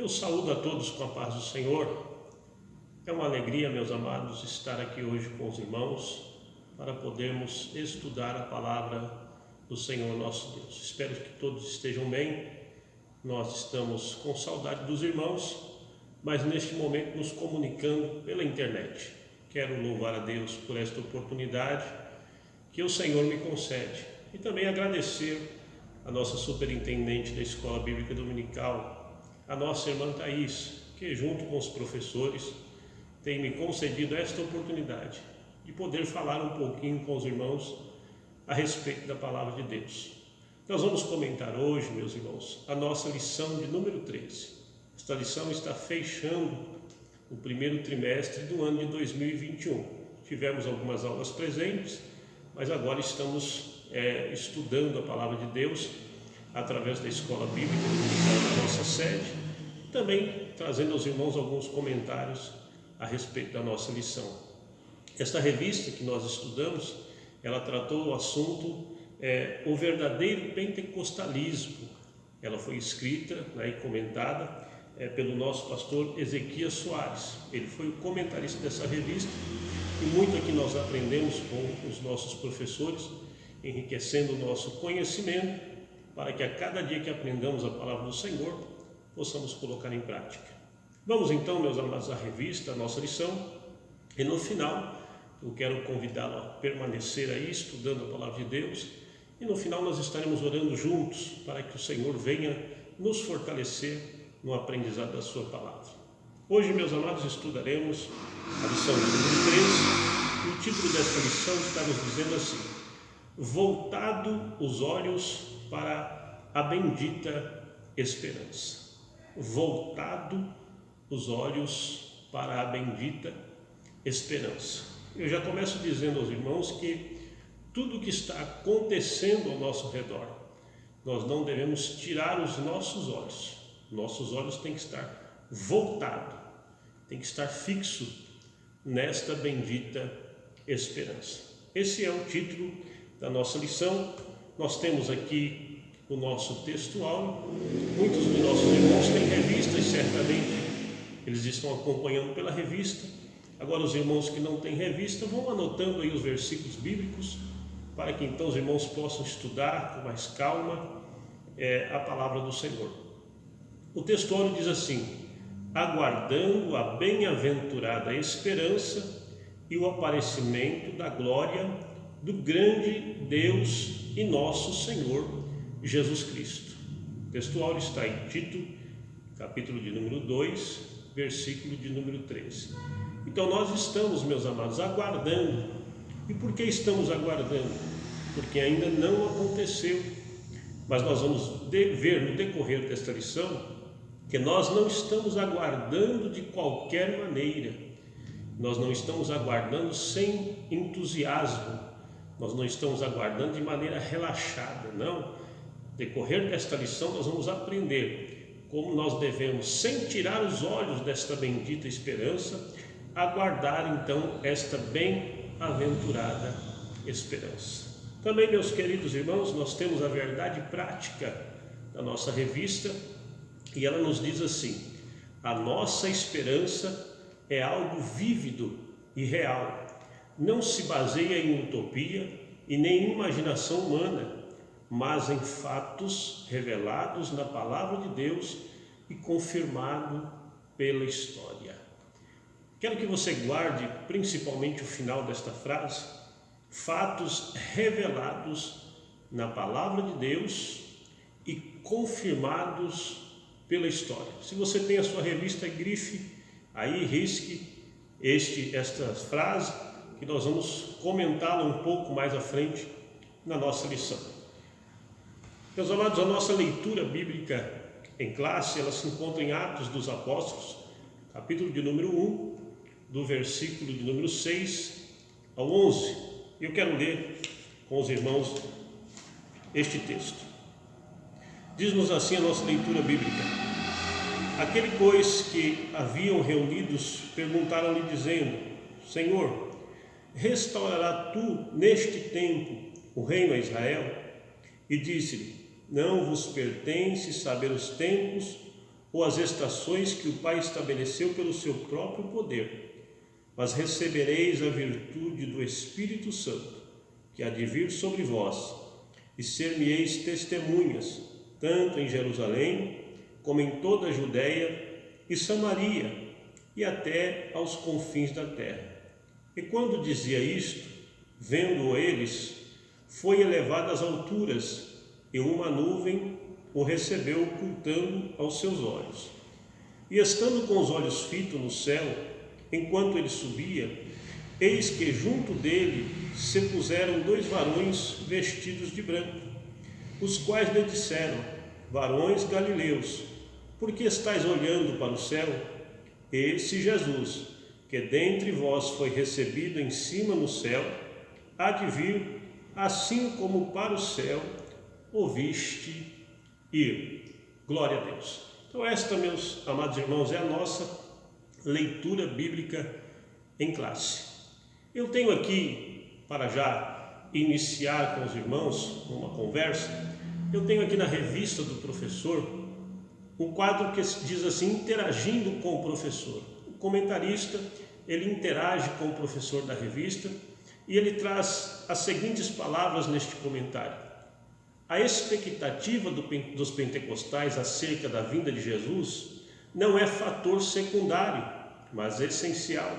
Eu saúdo a todos com a paz do Senhor. É uma alegria, meus amados, estar aqui hoje com os irmãos para podermos estudar a palavra do Senhor nosso Deus. Espero que todos estejam bem. Nós estamos com saudade dos irmãos, mas neste momento nos comunicando pela internet. Quero louvar a Deus por esta oportunidade que o Senhor me concede e também agradecer a nossa superintendente da Escola Bíblica Dominical, a nossa irmã Thaís, que junto com os professores tem me concedido esta oportunidade de poder falar um pouquinho com os irmãos a respeito da palavra de Deus. Nós vamos comentar hoje, meus irmãos, a nossa lição de número 13. Esta lição está fechando o primeiro trimestre do ano de 2021. Tivemos algumas aulas presentes, mas agora estamos estudando a palavra de Deus através da Escola Bíblica da nossa sede, e também trazendo aos irmãos alguns comentários a respeito da nossa lição. Esta revista que nós estudamos, ela tratou o assunto o verdadeiro pentecostalismo. Ela foi escrita e comentada pelo nosso pastor Ezequias Soares. Ele foi o comentarista dessa revista e muito aqui nós aprendemos com os nossos professores, enriquecendo o nosso conhecimento para que a cada dia que aprendamos a palavra do Senhor possamos colocar em prática. Vamos então, meus amados, à revista, a nossa lição, e no final eu quero convidá-lo a permanecer aí estudando a palavra de Deus, e no final nós estaremos orando juntos para que o Senhor venha nos fortalecer no aprendizado da sua palavra. Hoje, meus amados, estudaremos a lição de número 13, e o título desta lição está nos dizendo assim: voltado os olhos para a bendita esperança. Voltado os olhos para a bendita esperança. Eu já começo dizendo aos irmãos que tudo que está acontecendo ao nosso redor, nós não devemos tirar os nossos olhos. Nossos olhos têm que estar voltados, têm que estar fixos nesta bendita esperança. Esse é o título da nossa lição. Nós temos aqui o nosso textual. Muitos dos nossos irmãos têm revistas, certamente eles estão acompanhando pela revista. Agora os irmãos que não têm revista vão anotando aí os versículos bíblicos para que então os irmãos possam estudar com mais calma a palavra do Senhor. O textual diz assim: aguardando a bem-aventurada esperança e o aparecimento da glória do grande Deus e nosso Senhor Jesus Cristo. O textual está em Tito, capítulo de número 2, versículo de número 13. Então nós estamos, meus amados, aguardando. E por que estamos aguardando? Porque ainda não aconteceu. Mas nós vamos ver no decorrer desta lição que nós não estamos aguardando de qualquer maneira. Nós não estamos aguardando sem entusiasmo. Nós não estamos aguardando de maneira relaxada, não. No decorrer desta lição nós vamos aprender como nós devemos, sem tirar os olhos desta bendita esperança, aguardar então esta bem-aventurada esperança. Também, meus queridos irmãos, nós temos a verdade prática da nossa revista e ela nos diz assim: a nossa esperança é algo vívido e real. Não se baseia em utopia e nem em imaginação humana, mas em fatos revelados na palavra de Deus e confirmado pela história. Quero que você guarde principalmente o final desta frase: fatos revelados na palavra de Deus e confirmados pela história. Se você tem a sua revista, grife aí, risque esta frase, que nós vamos comentá-la um pouco mais à frente na nossa lição. Meus amados, a nossa leitura bíblica em classe, ela se encontra em Atos dos Apóstolos, capítulo de número 1, do versículo de número 6 ao 11. Eu quero ler com os irmãos este texto. Diz-nos assim a nossa leitura bíblica: aquele, pois, que haviam reunidos, perguntaram-lhe dizendo: Senhor, restaurará tu neste tempo o reino a Israel? E disse-lhe: não vos pertence saber os tempos ou as estações que o Pai estabeleceu pelo seu próprio poder, mas recebereis a virtude do Espírito Santo, que há de vir sobre vós, e ser-me-eis testemunhas, tanto em Jerusalém, como em toda a Judéia e Samaria, e até aos confins da terra. E quando dizia isto, vendo-o eles, foi elevado às alturas, e uma nuvem o recebeu, ocultando aos seus olhos. E estando com os olhos fitos no céu, enquanto ele subia, eis que junto dele se puseram 2 varões vestidos de branco, os quais lhe disseram: varões galileus, por que estáis olhando para o céu? Esse Jesus, que dentre vós foi recebido em cima no céu, há de vir, assim como para o céu o viste ir. Glória a Deus. Então esta, meus amados irmãos, é a nossa leitura bíblica em classe. Eu tenho aqui, para já iniciar com os irmãos uma conversa, eu tenho aqui na revista do professor um quadro que diz assim: interagindo com o professor. O comentarista, ele interage com o professor da revista e ele traz as seguintes palavras neste comentário: a expectativa dos pentecostais acerca da vinda de Jesus não é fator secundário, mas essencial.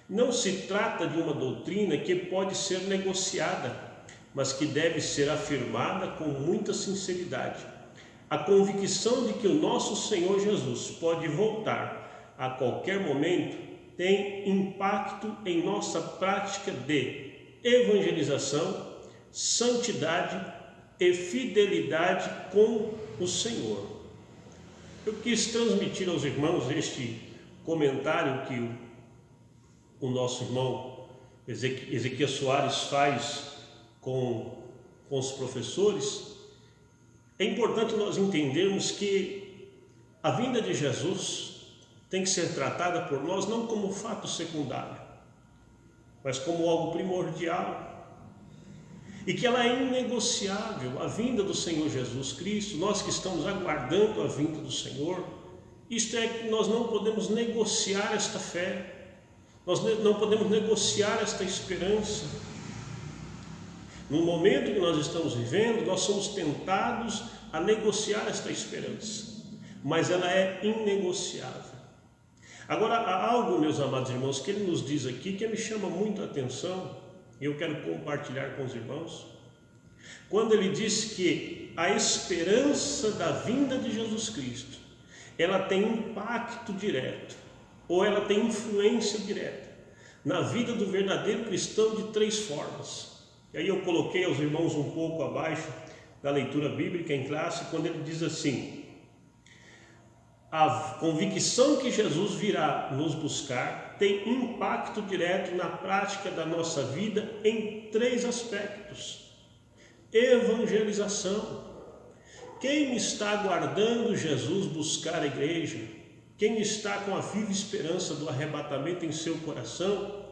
Não se trata de uma doutrina que pode ser negociada, mas que deve ser afirmada com muita sinceridade. A convicção de que o nosso Senhor Jesus pode voltar a qualquer momento tem impacto em nossa prática de evangelização, santidade e fidelidade com o Senhor. Eu quis transmitir aos irmãos este comentário que o nosso irmão Ezequias Soares faz com os professores. É importante nós entendermos que a vinda de Jesus tem que ser tratada por nós não como fato secundário, mas como algo primordial, e que ela é inegociável. A vinda do Senhor Jesus Cristo, nós que estamos aguardando a vinda do Senhor, isto é que nós não podemos negociar esta fé, nós não podemos negociar esta esperança. No momento que nós estamos vivendo, nós somos tentados a negociar esta esperança, mas ela é inegociável. Agora, há algo, meus amados irmãos, que ele nos diz aqui que me chama muito a atenção, e eu quero compartilhar com os irmãos. Quando ele diz que a esperança da vinda de Jesus Cristo, ela tem impacto direto, ou ela tem influência direta na vida do verdadeiro cristão de 3 formas. E aí eu coloquei aos irmãos um pouco abaixo da leitura bíblica em classe, quando ele diz assim: a convicção que Jesus virá nos buscar tem impacto direto na prática da nossa vida em 3 aspectos. Evangelização. Quem está aguardando Jesus buscar a igreja, quem está com a viva esperança do arrebatamento em seu coração,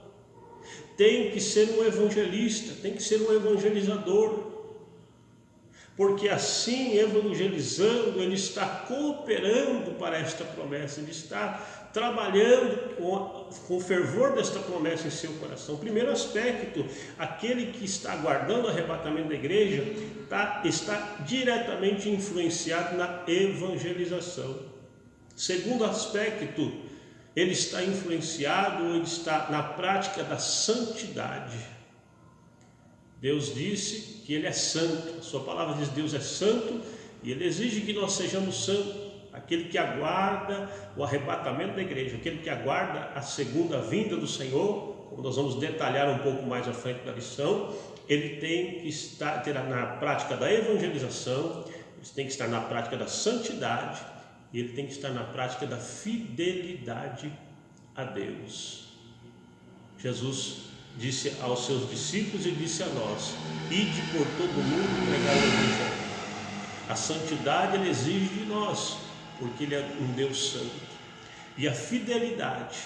tem que ser um evangelista, tem que ser um evangelizador, porque assim, evangelizando, ele está cooperando para esta promessa, ele está trabalhando com fervor desta promessa em seu coração. Primeiro aspecto: aquele que está aguardando o arrebatamento da igreja está diretamente influenciado na evangelização. Segundo aspecto, ele está influenciado, ele está na prática da santidade. Deus disse que Ele é santo, a sua palavra diz que Deus é santo e Ele exige que nós sejamos santos. Aquele que aguarda o arrebatamento da igreja, aquele que aguarda a segunda vinda do Senhor, como nós vamos detalhar um pouco mais à frente da lição, ele tem que estar na prática da evangelização, ele tem que estar na prática da santidade e ele tem que estar na prática da fidelidade a Deus. Jesus disse aos seus discípulos e disse a nós: ide por todo o mundo pregar o evangelho. A santidade ele exige de nós, porque ele é um Deus santo. E a fidelidade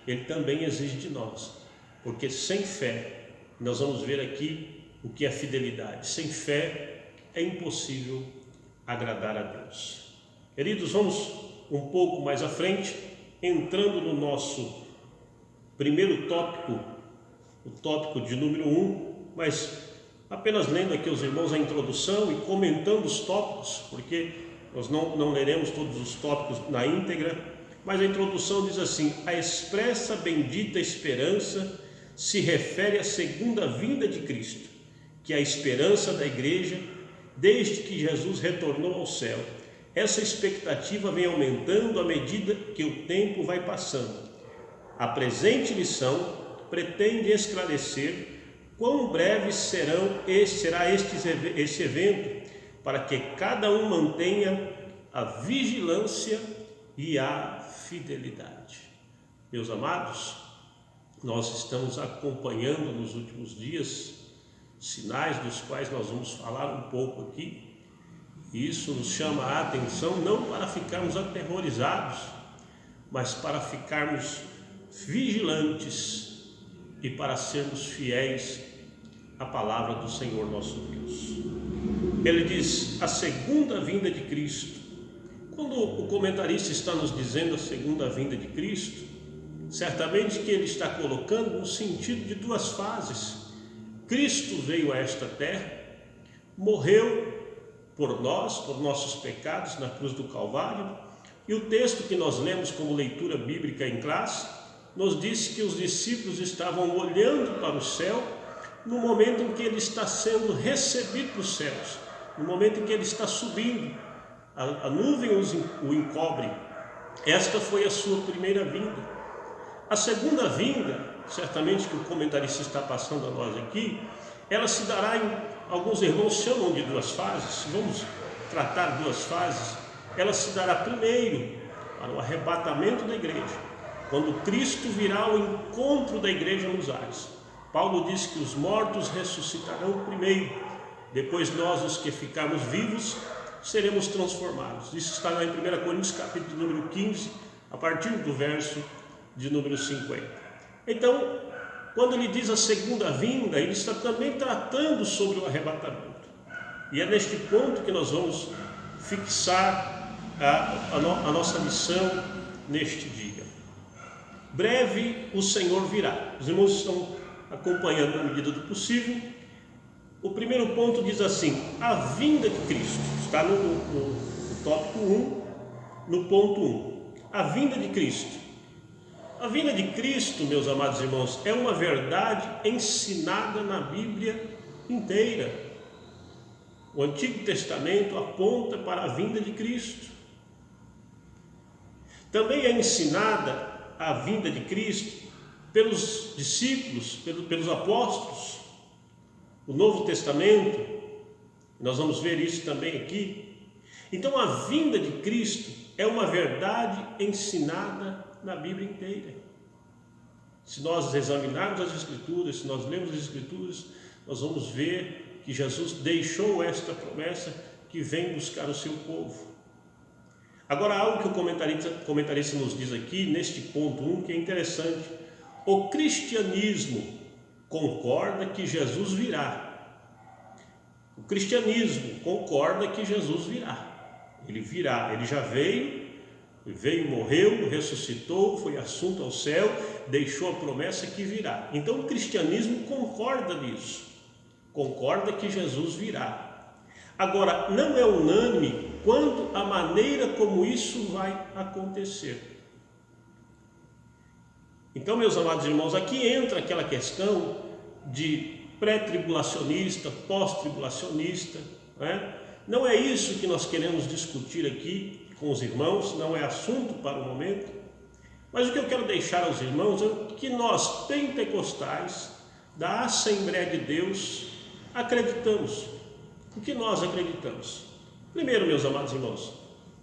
ele também exige de nós, porque sem fé, nós vamos ver aqui o que é fidelidade. Sem fé é impossível agradar a Deus. Queridos, vamos um pouco mais à frente, entrando no nosso primeiro tópico, o tópico de número 1, mas apenas lendo aqui aos irmãos a introdução e comentando os tópicos, porque nós não leremos todos os tópicos na íntegra, mas a introdução diz assim: a expressa bendita esperança se refere à segunda vinda de Cristo, que é a esperança da igreja desde que Jesus retornou ao céu. Essa expectativa vem aumentando à medida que o tempo vai passando. A presente lição pretende esclarecer quão breve será este evento, para que cada um mantenha a vigilância e a fidelidade. Meus amados, nós estamos acompanhando nos últimos dias sinais dos quais nós vamos falar um pouco aqui. Isso nos chama a atenção não para ficarmos aterrorizados, mas para ficarmos vigilantes e para sermos fiéis à palavra do Senhor nosso Deus. Ele diz: a segunda vinda de Cristo. Quando o comentarista está nos dizendo a segunda vinda de Cristo, certamente que ele está colocando no sentido de duas fases. Cristo veio a esta terra, morreu por nós, por nossos pecados na cruz do Calvário, e o texto que nós lemos como leitura bíblica em classe nos diz que os discípulos estavam olhando para o céu no momento em que ele está sendo recebido nos céus, no momento em que ele está subindo, a nuvem o encobre. Esta foi a sua primeira vinda. A segunda vinda, certamente que o comentarista está passando a nós aqui, ela se dará alguns irmãos chamam de duas fases. Vamos tratar duas fases. Ela se dará primeiro para o arrebatamento da igreja, quando Cristo virá ao encontro da igreja nos ares. Paulo diz que os mortos ressuscitarão primeiro, depois nós, os que ficarmos vivos, seremos transformados. Isso está lá em 1 Coríntios capítulo número 15, a partir do verso de número 50. Então, quando ele diz a segunda vinda, ele está também tratando sobre o arrebatamento. E é neste ponto que nós vamos fixar a nossa missão neste dia. Breve o Senhor virá. Os irmãos estão acompanhando na medida do possível. O primeiro ponto diz assim: a vinda de Cristo. Está no tópico 1, no ponto 1. A vinda de Cristo. A vinda de Cristo, meus amados irmãos, é uma verdade ensinada na Bíblia inteira. O Antigo Testamento aponta para a vinda de Cristo. Também é ensinada a vinda de Cristo pelos discípulos, pelos apóstolos. O Novo Testamento, nós vamos ver isso também aqui. Então a vinda de Cristo é uma verdade ensinada na Bíblia inteira. Se nós examinarmos as Escrituras, se nós lermos as Escrituras, nós vamos ver que Jesus deixou esta promessa que vem buscar o seu povo. Agora, algo que o comentarista nos diz aqui, neste ponto 1, que é interessante. O cristianismo concorda que Jesus virá. O cristianismo concorda que Jesus virá. Ele virá, ele já veio, morreu, ressuscitou, foi assunto ao céu, deixou a promessa que virá. Então o cristianismo concorda nisso, concorda que Jesus virá. Agora, não é unânime quanto à maneira como isso vai acontecer. Então, meus amados irmãos, aqui entra aquela questão de pré-tribulacionista, pós-tribulacionista, né? Não é isso que nós queremos discutir aqui com os irmãos, não é assunto para o momento, mas o que eu quero deixar aos irmãos é que nós, pentecostais, da Assembleia de Deus, acreditamos. O que nós acreditamos? Primeiro, meus amados irmãos,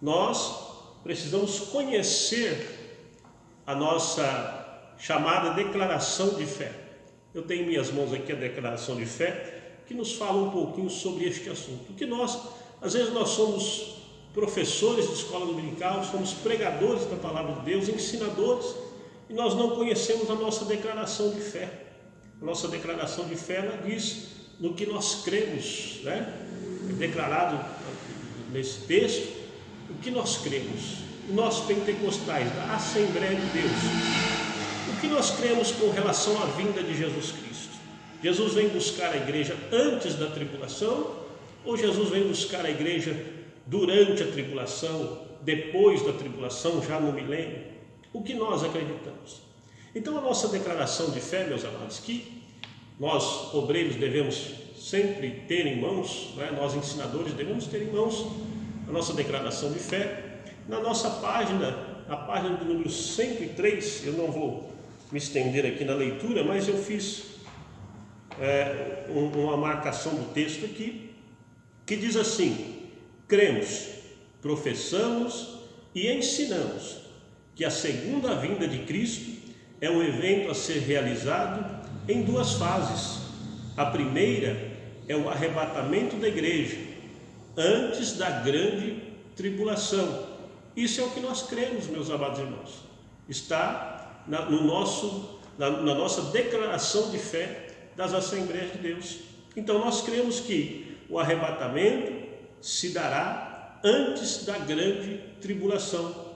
nós precisamos conhecer a nossa chamada declaração de fé. Eu tenho em minhas mãos aqui a declaração de fé, que nos fala um pouquinho sobre este assunto. Porque às vezes nós somos professores de escola dominical, somos pregadores da palavra de Deus, ensinadores, e nós não conhecemos a nossa declaração de fé. A nossa declaração de fé, ela diz no que nós cremos, né? É declarado nesse texto o que nós cremos. nós pentecostais, da Assembleia de Deus, o que nós cremos com relação à vinda de Jesus Cristo? Jesus vem buscar a igreja antes da tribulação, ou Jesus vem buscar a igreja durante a tribulação, depois da tribulação, já no milênio? O que nós acreditamos? Então a nossa declaração de fé, meus amados, que nós obreiros devemos sempre ter em mãos, né? Nós ensinadores devemos ter em mãos a nossa declaração de fé. Na nossa página, a página do número 103, eu não vou me estender aqui na leitura, mas eu fiz uma marcação do texto aqui, que diz assim: cremos, professamos e ensinamos que a segunda vinda de Cristo é um evento a ser realizado em duas fases. A primeira é o arrebatamento da igreja, antes da grande tribulação. Isso é o que nós cremos, meus amados irmãos. Está na nossa declaração de fé das Assembleias de Deus. Então nós cremos que o arrebatamento se dará antes da grande tribulação.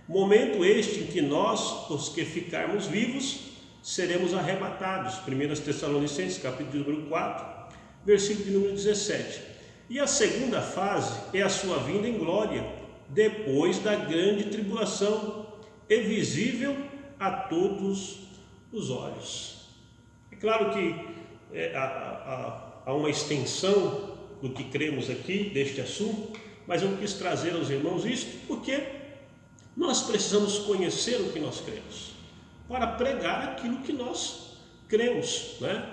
Momento este em que nós, os que ficarmos vivos, seremos arrebatados. 1 Tessalonicenses, capítulo número 4, versículo de número 17. E a segunda fase é a sua vinda em glória, depois da grande tribulação, é visível a todos os olhos. É claro que há uma extensão do que cremos aqui, deste assunto, mas eu quis trazer aos irmãos isto, porque nós precisamos conhecer o que nós cremos, para pregar aquilo que nós cremos, né?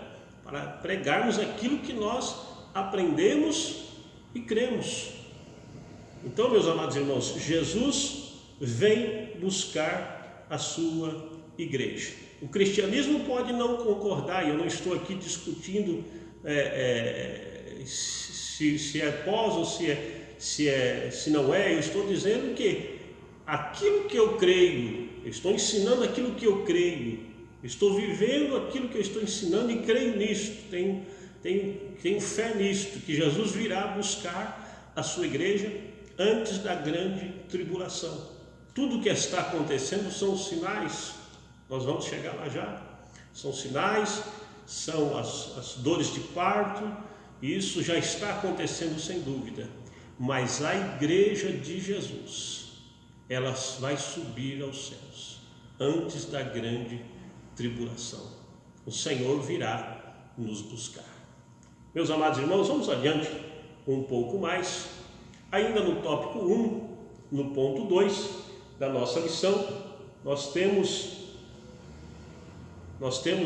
Para pregarmos aquilo que nós aprendemos e cremos. Então, meus amados irmãos, Jesus vem buscar a sua igreja. O cristianismo pode não concordar, e eu não estou aqui discutindo se é pós ou se não é. Eu estou dizendo que aquilo que eu creio, eu estou ensinando aquilo que eu creio, estou vivendo aquilo que eu estou ensinando e creio nisto, tenho fé nisto, que Jesus virá buscar a sua igreja antes da grande tribulação. Tudo que está acontecendo são sinais, nós vamos chegar lá já, são sinais, são as dores de parto, e isso já está acontecendo sem dúvida, mas a igreja de Jesus, ela vai subir aos céus, antes da grande tribulação. O Senhor virá nos buscar. Meus amados irmãos, vamos adiante um pouco mais. Ainda no tópico 1, no ponto 2 da nossa lição, nós temos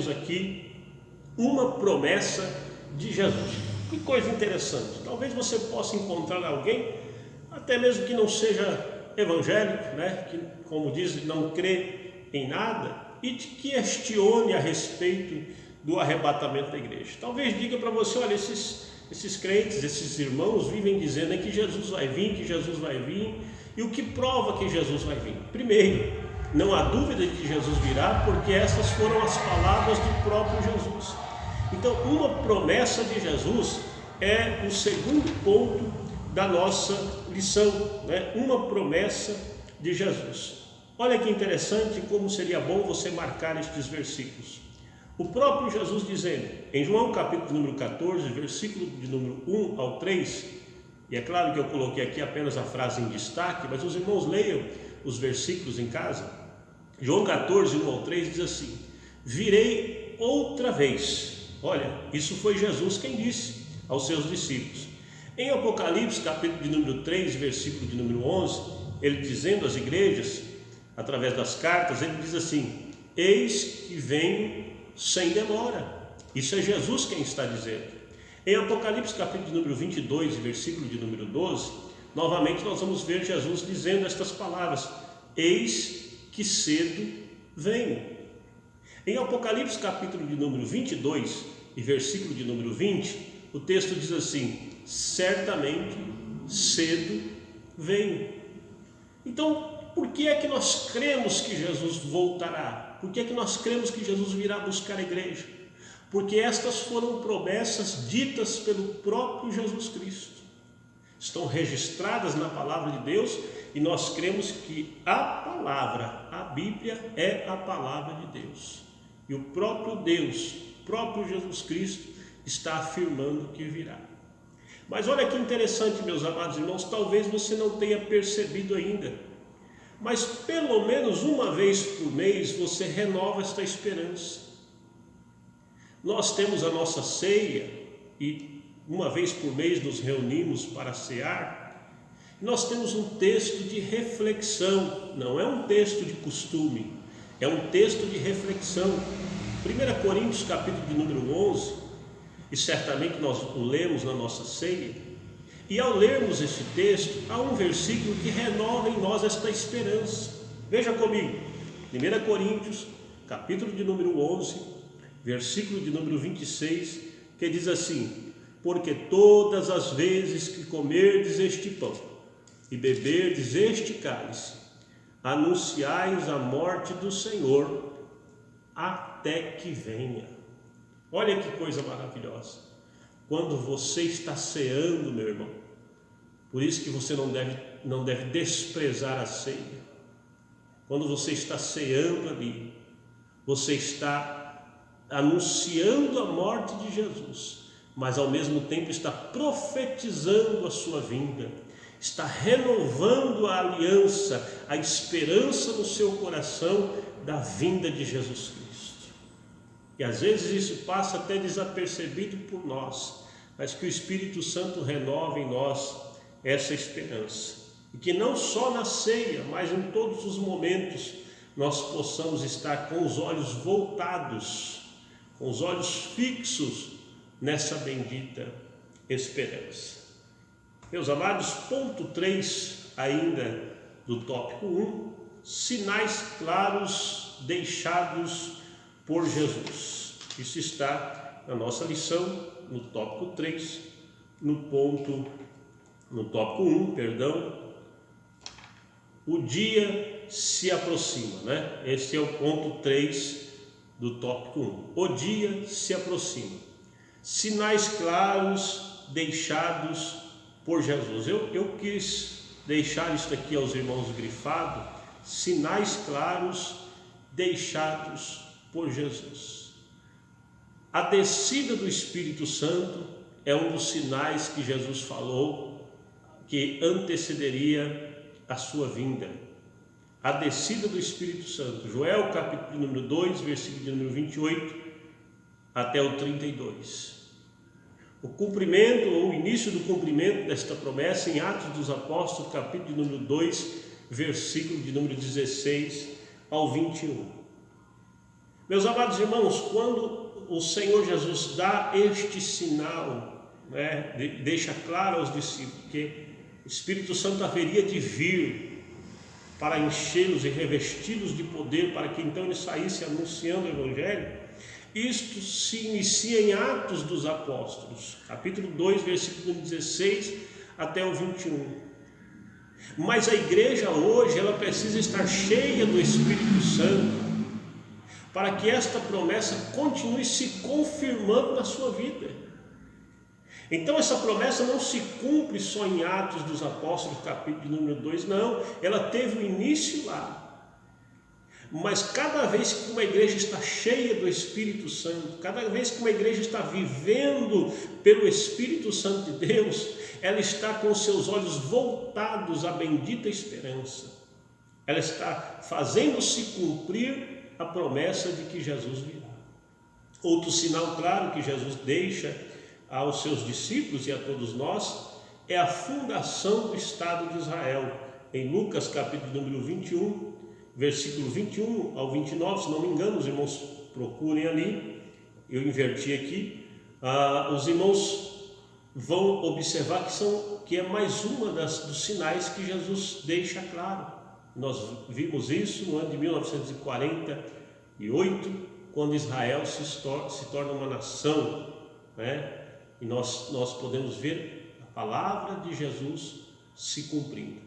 aqui uma promessa de Jesus. Que coisa interessante. Talvez você possa encontrar alguém, até mesmo que não seja evangélico, né? Que, como diz, não crê em nada, e te questione a respeito do arrebatamento da igreja. Talvez diga para você: olha, esses crentes, esses irmãos vivem dizendo que Jesus vai vir, e o que prova que Jesus vai vir? Primeiro, não há dúvida de que Jesus virá, porque essas foram as palavras do próprio Jesus. Então, uma promessa de Jesus é o segundo ponto da nossa lição, né? Uma promessa de Jesus. Olha que interessante, como seria bom você marcar estes versículos. O próprio Jesus dizendo, em João capítulo número 14, versículo de número 1 ao 3, e é claro que eu coloquei aqui apenas a frase em destaque, mas os irmãos leiam os versículos em casa. João 14, 1 ao 3 diz assim: virei outra vez. Olha, isso foi Jesus quem disse aos seus discípulos. Em Apocalipse capítulo de número 3, versículo de número 11, ele dizendo às igrejas, através das cartas, ele diz assim: eis que venho sem demora. Isso é Jesus quem está dizendo. Em Apocalipse capítulo de número 22, versículo de número 12, novamente nós vamos ver Jesus dizendo estas palavras: eis que cedo venho. Em Apocalipse capítulo de número 22 e versículo de número 20, o texto diz assim: certamente cedo venho. Então, por que é que nós cremos que Jesus voltará? Por que é que nós cremos que Jesus virá buscar a igreja? Porque estas foram promessas ditas pelo próprio Jesus Cristo. estão registradas na palavra de Deus, e nós cremos que a palavra, a Bíblia, é a palavra de Deus. E o próprio Deus, o próprio Jesus Cristo, está afirmando que virá. Mas olha que interessante, meus amados irmãos, talvez você não tenha percebido ainda, mas pelo menos uma vez por mês você renova esta esperança. Nós temos a nossa ceia e uma vez por mês nos reunimos para cear. Nós temos um texto de reflexão, não é um texto de costume, é um texto de reflexão. 1 Coríntios capítulo de número 11, e certamente nós o lemos na nossa ceia, e ao lermos este texto, há um versículo que renova em nós esta esperança. Veja comigo, 1 Coríntios capítulo de número 11, versículo de número 26, que diz assim: porque todas as vezes que comerdes este pão e beberdes este cálice, anunciais a morte do Senhor até que venha. Olha que coisa maravilhosa, quando você está ceando, meu irmão. Por isso que você não deve desprezar a ceia. Quando você está ceando ali, você está anunciando a morte de Jesus, mas ao mesmo tempo está profetizando a sua vinda, está renovando a aliança, a esperança no seu coração da vinda de Jesus Cristo. E às vezes isso passa até desapercebido por nós, mas que o Espírito Santo renove em nós essa esperança, e que não só na ceia, mas em todos os momentos nós possamos estar com os olhos voltados, com os olhos fixos nessa bendita esperança. Meus amados, ponto 3 ainda do tópico 1, sinais claros deixados por Jesus. Isso está na nossa lição, no tópico 3, no tópico 1, o dia se aproxima, né? Esse é o ponto 3 do tópico 1. O dia se aproxima. Sinais claros deixados por Jesus. Eu quis deixar isso aqui aos irmãos grifado: sinais claros deixados por Jesus. A descida do Espírito Santo é um dos sinais que Jesus falou que antecederia a sua vinda. A descida do Espírito Santo, Joel capítulo número 2, versículo número 28 até o 32. O cumprimento, ou o início do cumprimento desta promessa em Atos dos Apóstolos, capítulo número 2, versículo de número 16 ao 21. Meus amados irmãos, quando o Senhor Jesus dá este sinal, né, deixa claro aos discípulos que o Espírito Santo haveria de vir para enchê-los e revesti-los de poder, para que então eles saíssem anunciando o Evangelho. Isto se inicia em Atos dos Apóstolos, capítulo 2, versículo 16 até o 21. Mas a igreja hoje, ela precisa estar cheia do Espírito Santo, para que esta promessa continue se confirmando na sua vida. Então essa promessa não se cumpre só em Atos dos Apóstolos, capítulo número 2, não, ela teve o início lá. Mas cada vez que uma igreja está cheia do Espírito Santo, cada vez que uma igreja está vivendo pelo Espírito Santo de Deus, ela está com os seus olhos voltados à bendita esperança. Ela está fazendo-se cumprir a promessa de que Jesus virá. Outro sinal claro que Jesus deixa aos seus discípulos e a todos nós é a fundação do Estado de Israel. Em Lucas capítulo número 21, versículo 21 ao 29, se não me engano, os irmãos procurem ali, eu inverti aqui, os irmãos vão observar que é mais uma dos sinais que Jesus deixa claro. Nós vimos isso no ano de 1948, quando Israel se torna uma nação, né? E nós podemos ver a palavra de Jesus se cumprindo.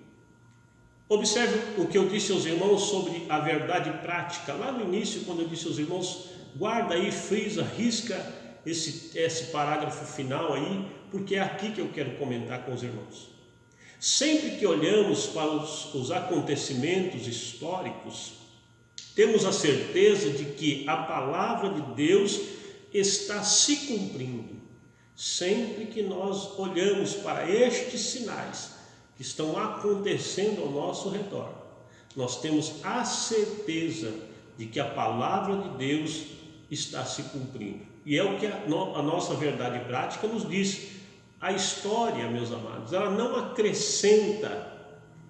Observe o que eu disse aos irmãos sobre a verdade prática. Lá no início, quando eu disse aos irmãos, guarda aí, frisa, risca esse parágrafo final aí, porque é aqui que eu quero comentar com os irmãos. Sempre que olhamos para os acontecimentos históricos, temos a certeza de que a palavra de Deus está se cumprindo. Sempre que nós olhamos para estes sinais que estão acontecendo ao nosso redor, nós temos a certeza de que a palavra de Deus está se cumprindo. E é o que a nossa verdade prática nos diz. A história, meus amados, ela não acrescenta,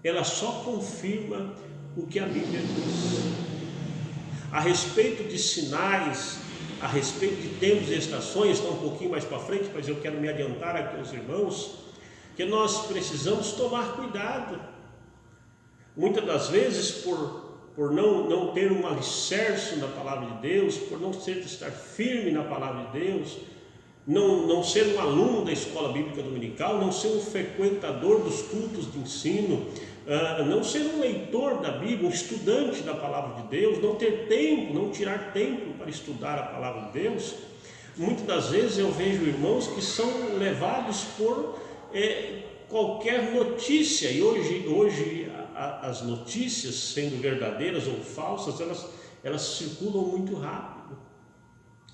ela só confirma o que a Bíblia diz. A respeito de sinais, a respeito de tempos e estações, está um pouquinho mais para frente, mas eu quero me adiantar aqui aos irmãos, que nós precisamos tomar cuidado. Muitas das vezes, por não ter um alicerce na palavra de Deus, por não estar firme na palavra de Deus, não ser um aluno da escola bíblica dominical, não ser um frequentador dos cultos de ensino, não ser um leitor da Bíblia, um estudante da palavra de Deus, não ter tempo, não tirar tempo para estudar a palavra de Deus. Muitas das vezes eu vejo irmãos que são levados por qualquer notícia, e hoje as notícias, sendo verdadeiras ou falsas, elas circulam muito rápido.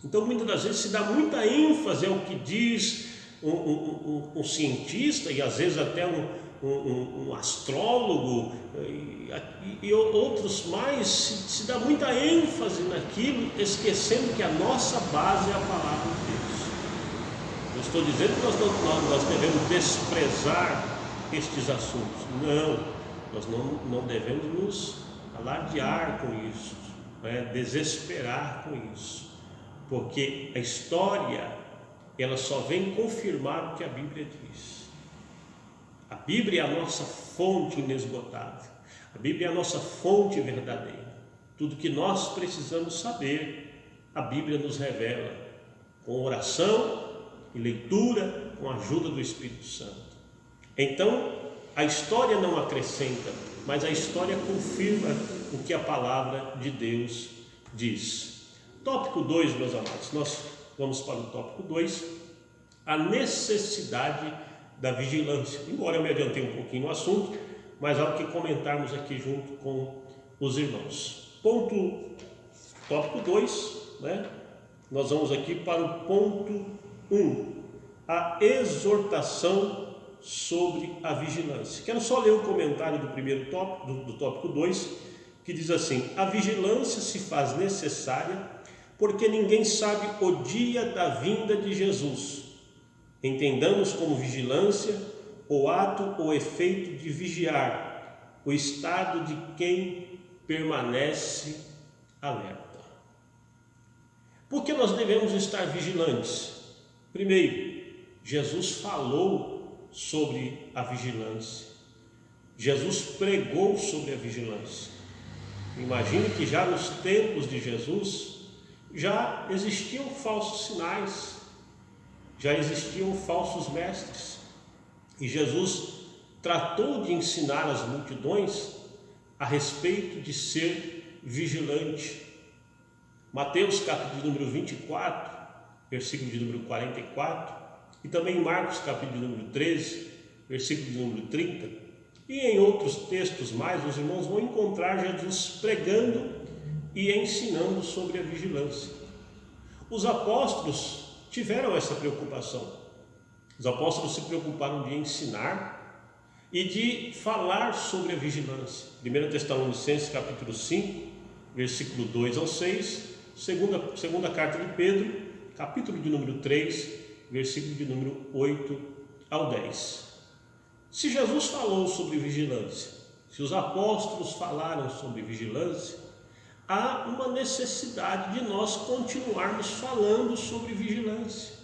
Então muitas das vezes se dá muita ênfase ao que diz um cientista, e às vezes até um astrólogo e outros mais, se dá muita ênfase naquilo, esquecendo que a nossa base é a palavra de Deus. Eu estou dizendo que nós devemos desprezar estes assuntos. Nós não devemos nos alardear com isso, desesperar com isso, porque a história, ela só vem confirmar o que a Bíblia diz. A Bíblia é a nossa fonte inesgotável, a Bíblia é a nossa fonte verdadeira. Tudo que nós precisamos saber, a Bíblia nos revela, com oração e leitura, com a ajuda do Espírito Santo. Então, a história não acrescenta, mas a história confirma o que a palavra de Deus diz. Tópico 2, meus amados, nós vamos para o tópico 2, a necessidade da vigilância. Embora eu me adiantei um pouquinho no assunto, mas há que comentarmos aqui junto com os irmãos. Tópico 2, nós vamos aqui para o ponto 1, a exortação sobre a vigilância. Quero só ler o comentário do primeiro tópico, do tópico 2, que diz assim: a vigilância se faz necessária porque ninguém sabe o dia da vinda de Jesus. Entendamos como vigilância o ato ou efeito de vigiar, o estado de quem permanece alerta. Por que nós devemos estar vigilantes? Primeiro, Jesus falou sobre a vigilância. Jesus pregou sobre a vigilância. Imagine que já nos tempos de Jesus já existiam falsos sinais, já existiam falsos mestres, e Jesus tratou de ensinar as multidões a respeito de ser vigilante. Mateus capítulo de número 24, versículo de número 44, e também Marcos capítulo de número 13, versículo de número 30, e em outros textos mais, os irmãos vão encontrar Jesus pregando e ensinando sobre a vigilância. Os apóstolos tiveram essa preocupação. Os apóstolos se preocuparam de ensinar e de falar sobre a vigilância. 1 Tessalonicenses capítulo 5, versículo 2 ao 6, segunda carta de Pedro, capítulo de número 3, versículo de número 8 ao 10. Se Jesus falou sobre vigilância, se os apóstolos falaram sobre vigilância, há uma necessidade de nós continuarmos falando sobre vigilância.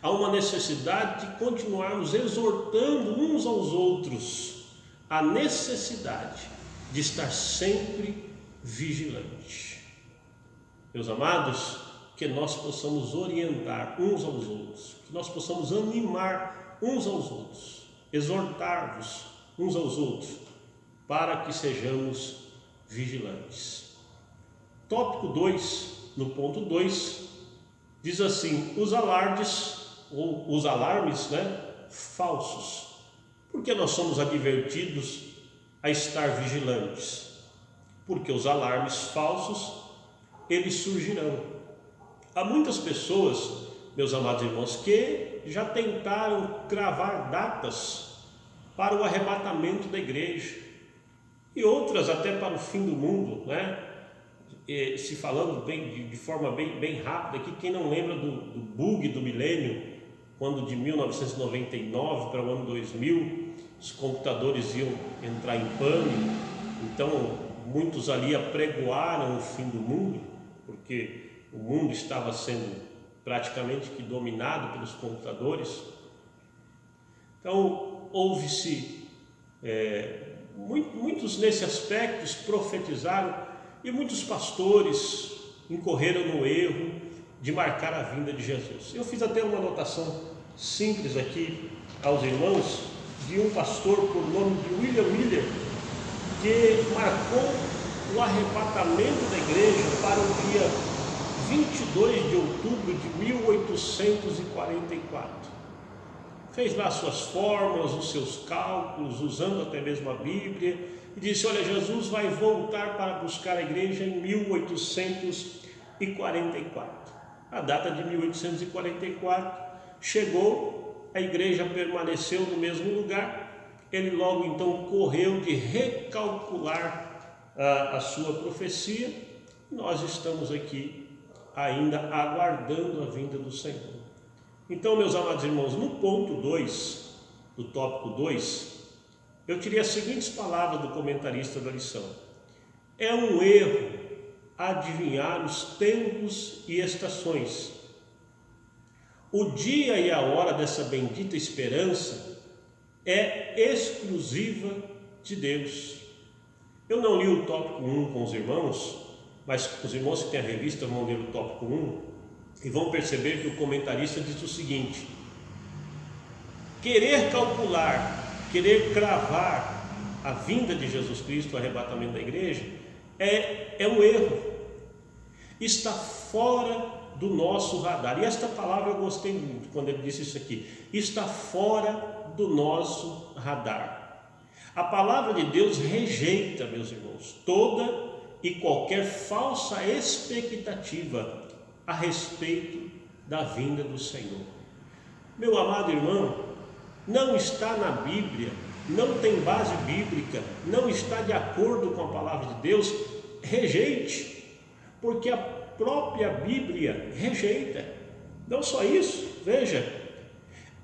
Há uma necessidade de continuarmos exortando uns aos outros a necessidade de estar sempre vigilante. Meus amados, que nós possamos orientar uns aos outros, que nós possamos animar uns aos outros, exortar-vos uns aos outros, para que sejamos vigilantes. Tópico 2, no ponto 2, diz assim: os alardes, ou os alarmes, falsos. Porque nós somos advertidos a estar vigilantes, porque os alarmes falsos, eles surgirão. Há muitas pessoas, meus amados irmãos, que já tentaram cravar datas para o arrebatamento da igreja, e outras até para o fim do mundo, né? Se falando de forma bem rápida aqui, quem não lembra do bug do milênio, quando de 1999 para o ano 2000, os computadores iam entrar em pânico, então muitos ali apregoaram o fim do mundo, porque o mundo estava sendo praticamente que dominado pelos computadores. Então houve-se muitos nesse aspecto profetizaram, e muitos pastores incorreram no erro de marcar a vinda de Jesus. Eu fiz até uma anotação simples aqui aos irmãos de um pastor por nome de William Miller, que marcou o arrebatamento da igreja para o dia 22 de outubro de 1844. Fez lá suas fórmulas, os seus cálculos, usando até mesmo a Bíblia, e disse: olha, Jesus vai voltar para buscar a igreja em 1844. A data de 1844 chegou, a igreja permaneceu no mesmo lugar, ele logo então correu de recalcular a sua profecia. Nós estamos aqui ainda aguardando a vinda do Senhor. Então, meus amados irmãos, no ponto 2, do tópico 2, eu tirei as seguintes palavras do comentarista da lição: é um erro adivinhar os tempos e estações. O dia e a hora dessa bendita esperança é exclusiva de Deus. Eu não li o tópico 1 com os irmãos, mas os irmãos que têm a revista vão ler o tópico 1 e vão perceber que o comentarista diz o seguinte: querer calcular, querer cravar a vinda de Jesus Cristo, o arrebatamento da igreja, é um erro, está fora do nosso radar. E esta palavra eu gostei muito quando ele disse isso aqui: está fora do nosso radar. A palavra de Deus rejeita, meus irmãos, toda e qualquer falsa expectativa a respeito da vinda do Senhor. Meu amado irmão, não está na Bíblia, não tem base bíblica, não está de acordo com a palavra de Deus, rejeite, porque a própria Bíblia rejeita. Não só isso, veja,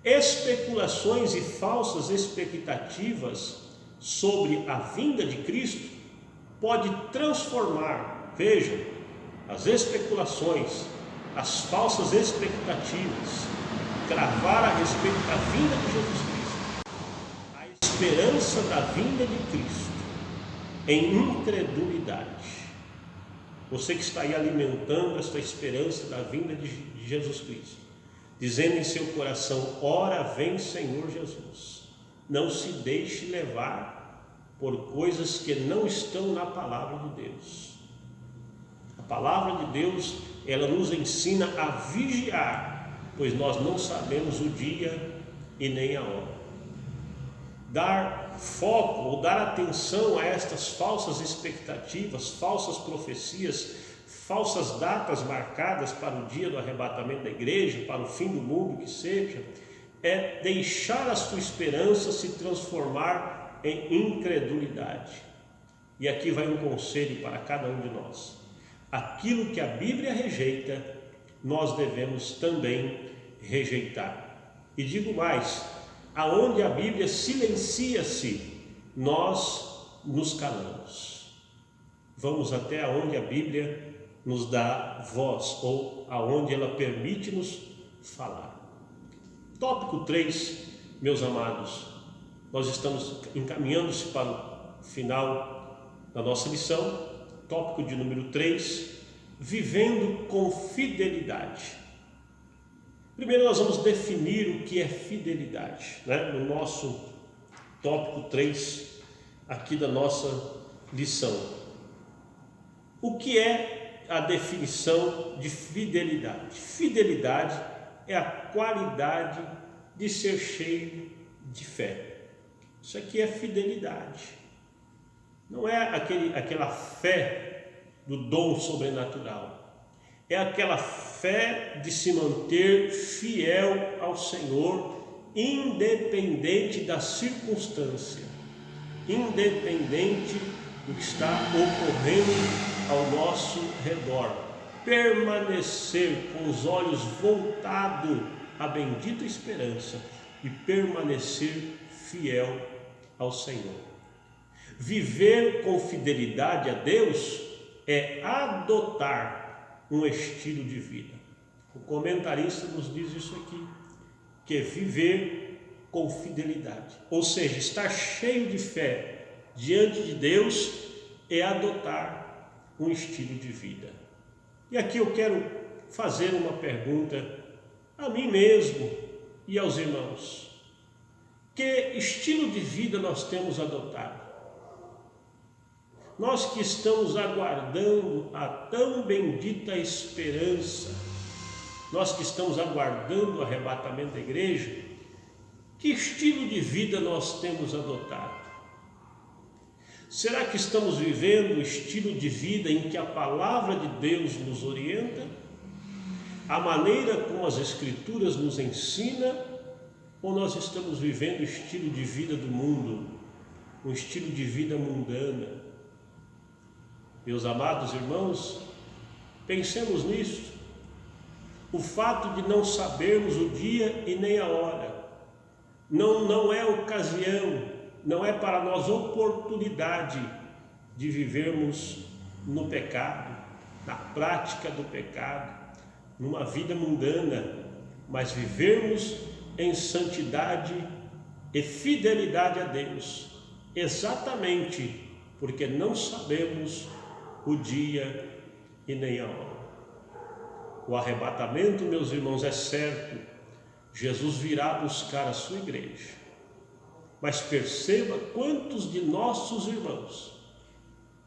especulações e falsas expectativas sobre a vinda de Cristo pode transformar, veja, as especulações, as falsas expectativas, cravar a respeito da vinda de Jesus Cristo, a esperança da vinda de Cristo, em incredulidade. Você que está aí alimentando esta esperança da vinda de Jesus Cristo, dizendo em seu coração: ora vem Senhor Jesus. Não se deixe levar por coisas que não estão na palavra de Deus. A palavra de Deus, ela nos ensina a vigiar, pois nós não sabemos o dia e nem a hora. Dar foco ou dar atenção a estas falsas expectativas, falsas profecias, falsas datas marcadas para o dia do arrebatamento da igreja, para o fim do mundo, que seja, é deixar a sua esperança se transformar em incredulidade. E aqui vai um conselho para cada um de nós: aquilo que a Bíblia rejeita, nós devemos também rejeitar. E digo mais: aonde a Bíblia silencia-se, nós nos calamos. Vamos até aonde a Bíblia nos dá voz, ou aonde ela permite-nos falar. Tópico 3, meus amados, nós estamos encaminhando-se para o final da nossa lição. Tópico de número 3, vivendo com fidelidade. Primeiro nós vamos definir o que é fidelidade, né? No nosso tópico 3 aqui da nossa lição. O que é a definição de fidelidade? Fidelidade é a qualidade de ser cheio de fé. Isso aqui é fidelidade. Não é aquela fé do dom sobrenatural. É aquela fé de se manter fiel ao Senhor, independente da circunstância, independente do que está ocorrendo ao nosso redor. Permanecer com os olhos voltados à bendita esperança e permanecer fiel ao Senhor. Viver com fidelidade a Deus é adotar um estilo de vida. O comentarista nos diz isso aqui, que é viver com fidelidade, ou seja, estar cheio de fé diante de Deus é adotar um estilo de vida. E aqui eu quero fazer uma pergunta a mim mesmo e aos irmãos. Que estilo de vida nós temos adotado? Nós que estamos aguardando a tão bendita esperança, nós que estamos aguardando o arrebatamento da igreja, que estilo de vida nós temos adotado? Será que estamos vivendo o estilo de vida em que a palavra de Deus nos orienta? A maneira como as Escrituras nos ensina? Ou nós estamos vivendo o estilo de vida do mundo, um estilo de vida mundana? Meus amados irmãos, pensemos nisso. O fato de não sabermos o dia e nem a hora não é ocasião, não é para nós oportunidade de vivermos no pecado, na prática do pecado, numa vida mundana, mas vivermos em santidade e fidelidade a Deus, exatamente porque não sabemos o dia e nem a hora. O arrebatamento, meus irmãos, é certo. Jesus virá buscar a sua igreja. Mas perceba quantos de nossos irmãos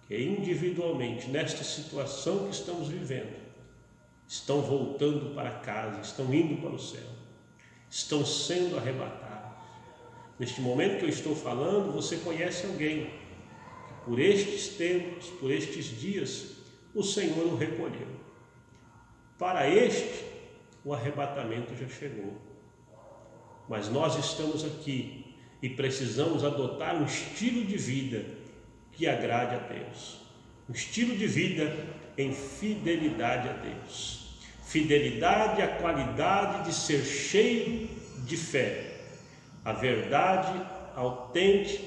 que individualmente, nesta situação que estamos vivendo, estão voltando para casa, estão indo para o céu, estão sendo arrebatados. Neste momento que eu estou falando, você conhece alguém que por estes tempos, por estes dias, o Senhor o recolheu. Para este, o arrebatamento já chegou. Mas nós estamos aqui e precisamos adotar um estilo de vida que agrade a Deus. Um estilo de vida em fidelidade a Deus. Fidelidade à qualidade de ser cheio de fé. A verdade autêntica,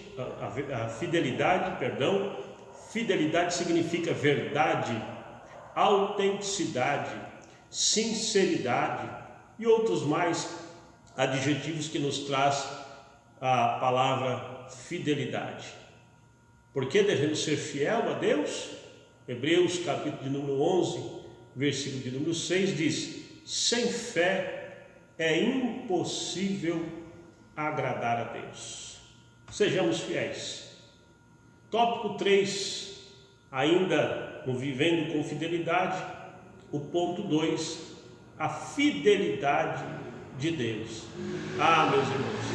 a fidelidade, fidelidade significa verdade, autenticidade, sinceridade e outros mais adjetivos que nos traz a palavra fidelidade. Por que devemos ser fiel a Deus? Hebreus capítulo de número 11, versículo de número 6 diz: sem fé é impossível agradar a Deus. Sejamos fiéis. Tópico 3, ainda no Vivendo com Fidelidade, o ponto 2, a fidelidade de Deus. Meus irmãos,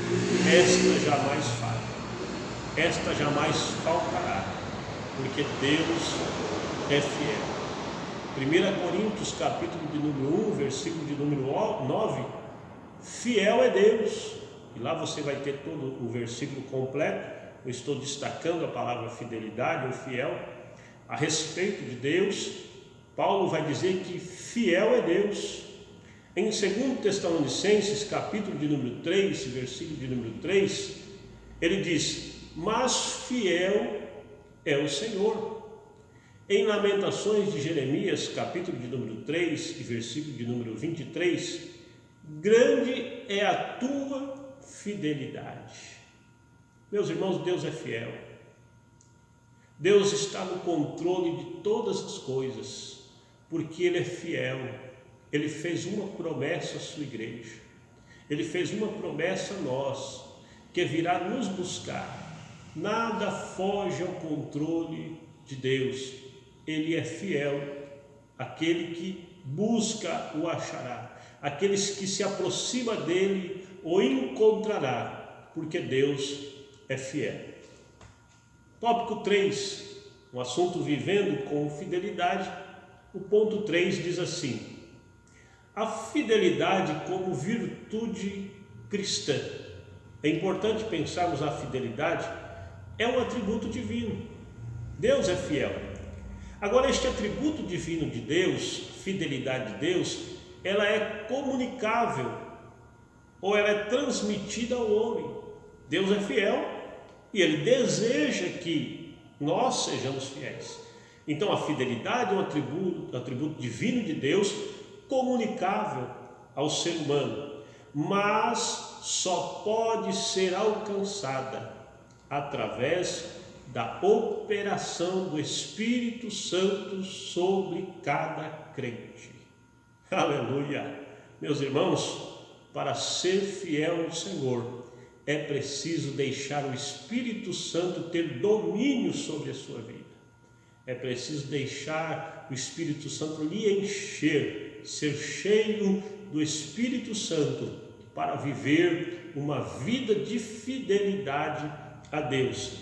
esta jamais falha, esta jamais faltará, porque Deus é fiel. 1 Coríntios capítulo de número 1, versículo de número 9, fiel é Deus. E lá você vai ter todo o versículo completo. Eu estou destacando a palavra fidelidade ou fiel. A respeito de Deus, Paulo vai dizer que fiel é Deus. Em 2 Tessalonicenses, capítulo de número 3, versículo de número 3, ele diz: mas fiel é o Senhor. Em Lamentações de Jeremias, capítulo de número 3, versículo de número 23, grande é a tua fidelidade. Meus irmãos, Deus é fiel. Deus está no controle de todas as coisas, porque Ele é fiel. Ele fez uma promessa à sua igreja. Ele fez uma promessa a nós, que virá nos buscar. Nada foge ao controle de Deus. Ele é fiel. Aquele que busca o achará. Aqueles que se aproximam dele o encontrará, porque Deus é fiel. Tópico 3, um assunto vivendo com fidelidade. O ponto 3 diz assim: a fidelidade como virtude cristã. É importante pensarmos a fidelidade, é um atributo divino. Deus é fiel. Agora, este atributo divino de Deus, fidelidade de Deus, ela é comunicável ou ela é transmitida ao homem. Deus é fiel e Ele deseja que nós sejamos fiéis. Então, a fidelidade é um atributo divino de Deus, comunicável ao ser humano, mas só pode ser alcançada através da operação do Espírito Santo sobre cada crente. Aleluia! Meus irmãos, para ser fiel ao Senhor, é preciso deixar o Espírito Santo ter domínio sobre a sua vida. É preciso deixar o Espírito Santo lhe encher, ser cheio do Espírito Santo para viver uma vida de fidelidade a Deus.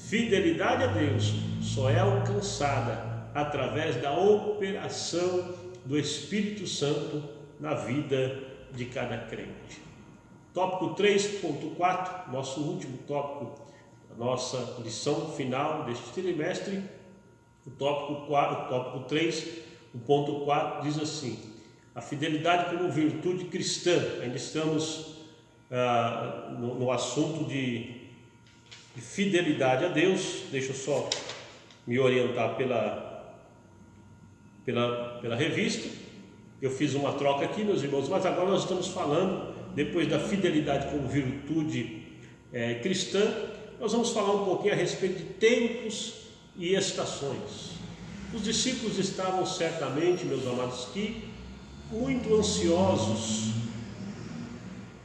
Fidelidade a Deus só é alcançada através da operação do Espírito Santo na vida de cada crente. Tópico 3.4, nosso último tópico, a nossa lição final deste trimestre. O tópico 3, o ponto 4 diz assim: a fidelidade como virtude cristã. Ainda estamos no assunto de fidelidade a Deus. Deixa eu só me orientar pela revista. Eu fiz uma troca aqui, meus irmãos, mas agora nós estamos falando, depois da fidelidade como virtude cristã, nós vamos falar um pouquinho a respeito de tempos e estações. Os discípulos estavam certamente, meus amados, muito ansiosos,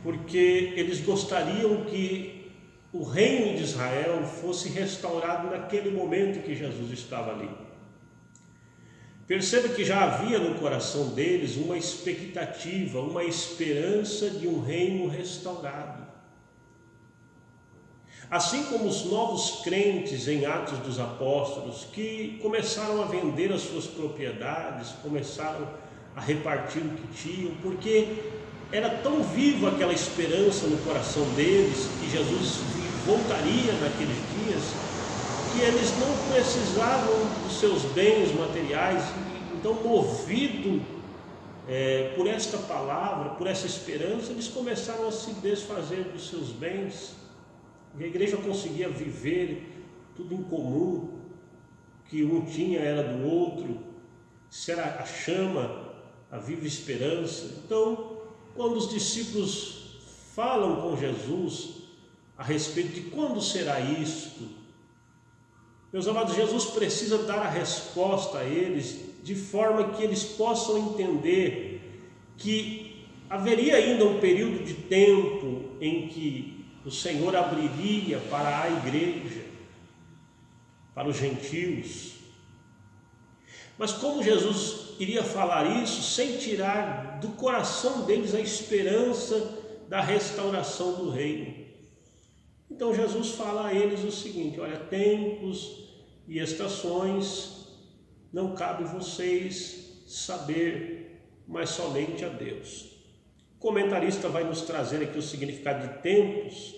porque eles gostariam que o reino de Israel fosse restaurado naquele momento que Jesus estava ali. Perceba que já havia no coração deles uma expectativa, uma esperança de um reino restaurado. Assim como os novos crentes em Atos dos Apóstolos, que começaram a vender as suas propriedades, começaram a repartir o que tinham, porque era tão viva aquela esperança no coração deles, que Jesus voltaria naqueles dias, que eles não precisavam dos seus bens materiais. Então, movido por esta palavra, por essa esperança, eles começaram a se desfazer dos seus bens. E a igreja conseguia viver tudo em comum, que um tinha era do outro, isso era a chama, a viva esperança. Então, quando os discípulos falam com Jesus a respeito de quando será isto, meus amados, Jesus precisa dar a resposta a eles de forma que eles possam entender que haveria ainda um período de tempo em que o Senhor abriria para a igreja, para os gentios. Mas como Jesus iria falar isso sem tirar do coração deles a esperança da restauração do reino? Então Jesus fala a eles o seguinte: olha, tempos e estações não cabe vocês saber, mas somente a Deus. O comentarista vai nos trazer aqui o significado de tempos,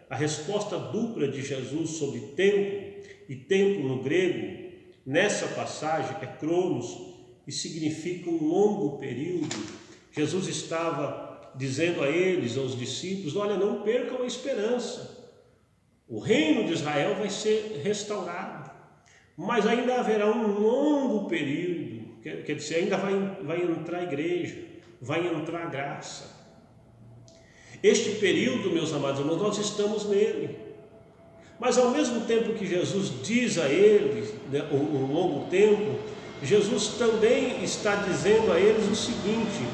a resposta dupla de Jesus sobre tempo, e tempo no grego, nessa passagem, é cronos, e significa um longo período. Jesus estava dizendo a eles, aos discípulos: olha, não percam a esperança, o reino de Israel vai ser restaurado, mas ainda haverá um longo período, quer dizer, ainda vai entrar a igreja, vai entrar a graça. Este período, meus amados irmãos, nós estamos nele. Mas ao mesmo tempo que Jesus diz a eles, um longo tempo, Jesus também está dizendo a eles o seguinte,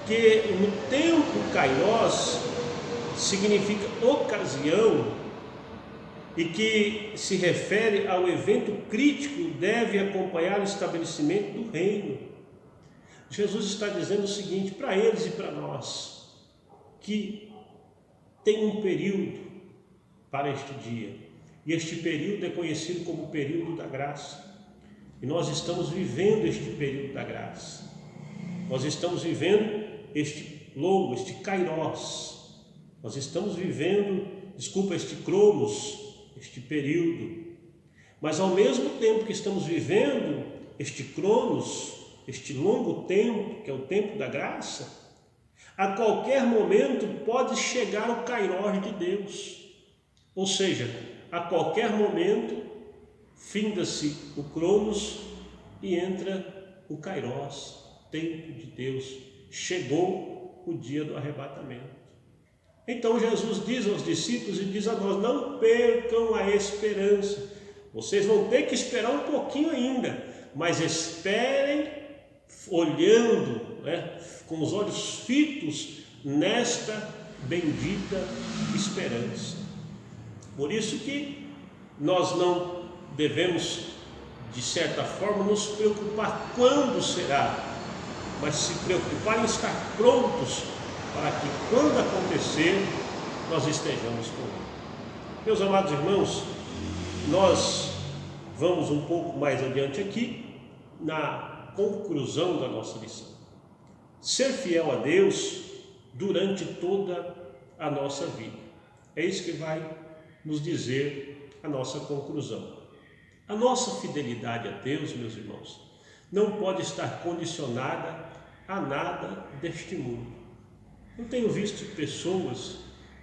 que no tempo kairos significa ocasião, e que se refere ao evento crítico, deve acompanhar o estabelecimento do reino. Jesus está dizendo o seguinte para eles e para nós, que tem um período para este dia. E este período é conhecido como o período da graça. E nós estamos vivendo este período da graça. Nós estamos vivendo este logo, este kairós. Nós estamos vivendo, este cronos, este período. Mas ao mesmo tempo que estamos vivendo este cronos, este longo tempo, que é o tempo da graça, a qualquer momento pode chegar o kairós de Deus. Ou seja, a qualquer momento finda-se o cronos e entra o kairós, tempo de Deus. Chegou o dia do arrebatamento. Então Jesus diz aos discípulos e diz a nós: não percam a esperança. Vocês vão ter que esperar um pouquinho ainda, mas esperem olhando, com os olhos fitos nesta bendita esperança. Por isso que nós não devemos, de certa forma, nos preocupar quando será, mas se preocupar em estar prontos para que, quando acontecer, nós estejamos com Ele. Meus amados irmãos, nós vamos um pouco mais adiante aqui na conclusão da nossa lição. Ser fiel a Deus durante toda a nossa vida. É isso que vai nos dizer a nossa conclusão. A nossa fidelidade a Deus, meus irmãos, não pode estar condicionada a nada deste mundo. Eu tenho visto pessoas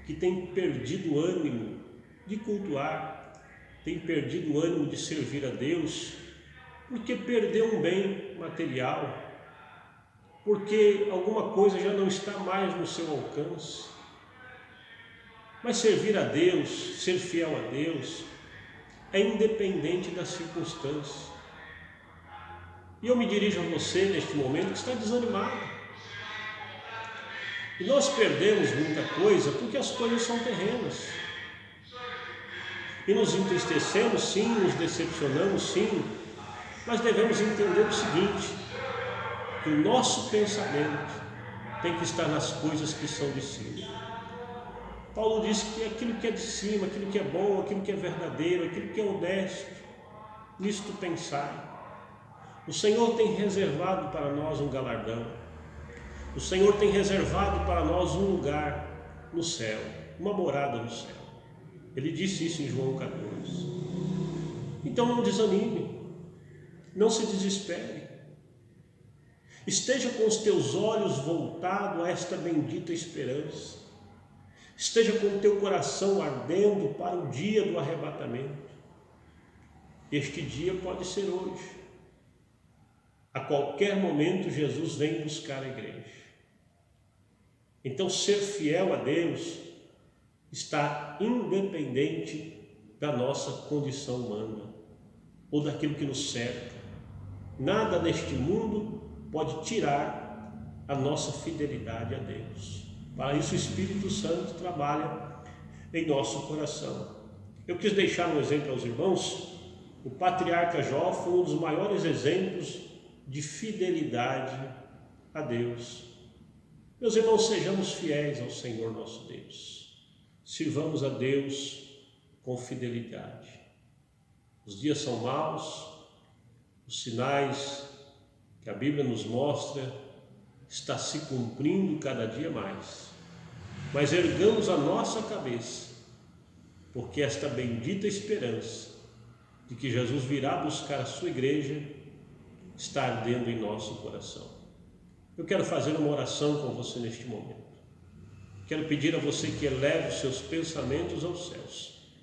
que têm perdido o ânimo de cultuar, têm perdido o ânimo de servir a Deus, porque perdeu um bem material, porque alguma coisa já não está mais no seu alcance. Mas servir a Deus, ser fiel a Deus, é independente das circunstâncias. E eu me dirijo a você neste momento que está desanimado. E nós perdemos muita coisa porque as coisas são terrenas. E nos entristecemos, sim, nos decepcionamos, sim, mas devemos entender o seguinte: que o nosso pensamento tem que estar nas coisas que são de cima. Paulo diz que aquilo que é de cima, aquilo que é bom, aquilo que é verdadeiro, aquilo que é honesto, nisto pensai. O Senhor tem reservado para nós um galardão. O Senhor tem reservado para nós um lugar no céu, uma morada no céu. Ele disse isso em João 14. Então não desanime, não se desespere. Esteja com os teus olhos voltados a esta bendita esperança. Esteja com o teu coração ardendo para o dia do arrebatamento. Este dia pode ser hoje. A qualquer momento Jesus vem buscar a igreja. Então ser fiel a Deus está independente da nossa condição humana ou daquilo que nos cerca. Nada neste mundo pode tirar a nossa fidelidade a Deus. Para isso o Espírito Santo trabalha em nosso coração. Eu quis deixar um exemplo aos irmãos. O patriarca Jó foi um dos maiores exemplos de fidelidade a Deus. Meus irmãos, sejamos fiéis ao Senhor nosso Deus. Sirvamos a Deus com fidelidade. Os dias são maus, os sinais que a Bíblia nos mostra está se cumprindo cada dia mais. Mas ergamos a nossa cabeça, porque esta bendita esperança de que Jesus virá buscar a sua igreja está ardendo em nosso coração. Eu quero fazer uma oração com você neste momento. Quero pedir a você que eleve os seus pensamentos aos céus.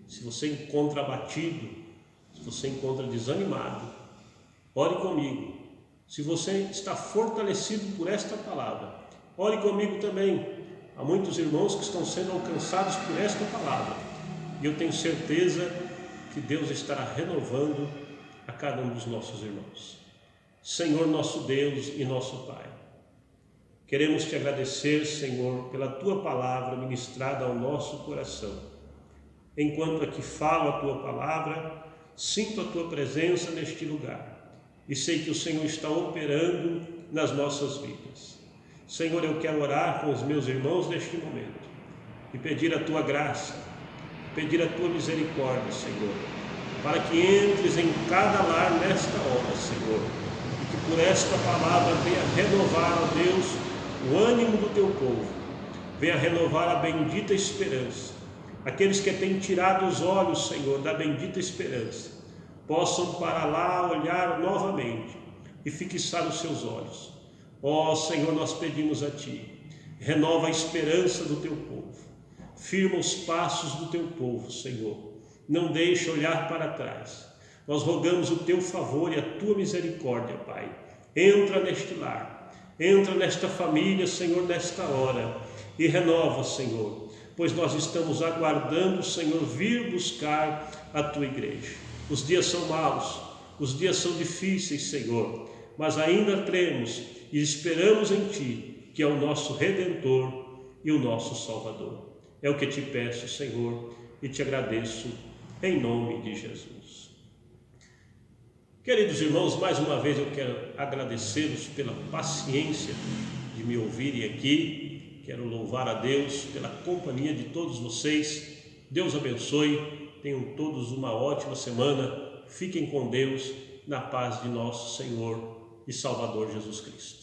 Se você encontra abatido, se você encontra desanimado, ore comigo. Se você está fortalecido por esta palavra, ore comigo também. Há muitos irmãos que estão sendo alcançados por esta palavra. E eu tenho certeza que Deus estará renovando a cada um dos nossos irmãos. Senhor nosso Deus e nosso Pai, queremos te agradecer, Senhor, pela tua palavra ministrada ao nosso coração. Enquanto aqui falo a tua palavra, sinto a tua presença neste lugar e sei que o Senhor está operando nas nossas vidas. Senhor, eu quero orar com os meus irmãos neste momento e pedir a tua graça, pedir a tua misericórdia, Senhor, para que entres em cada lar nesta hora, Senhor, e que por esta palavra venha renovar, ó Deus, o ânimo do teu povo, venha renovar a bendita esperança. Aqueles que têm tirado os olhos, Senhor, da bendita esperança, possam para lá olhar novamente e fixar os seus olhos. Ó Senhor, nós pedimos a Ti, renova a esperança do Teu povo, firma os passos do Teu povo, Senhor, não deixe olhar para trás. Nós rogamos o Teu favor e a Tua misericórdia, Pai. Entra neste lar, entra nesta família, Senhor, nesta hora, e renova, Senhor, pois nós estamos aguardando, Senhor, vir buscar a Tua igreja. Os dias são maus, os dias são difíceis, Senhor, mas ainda cremos e esperamos em Ti, que é o nosso Redentor e o nosso Salvador. É o que te peço, Senhor, e te agradeço em nome de Jesus. Queridos irmãos, mais uma vez eu quero agradecê-los pela paciência de me ouvirem aqui. Quero louvar a Deus pela companhia de todos vocês. Deus abençoe, tenham todos uma ótima semana. Fiquem com Deus, na paz de nosso Senhor e Salvador Jesus Cristo.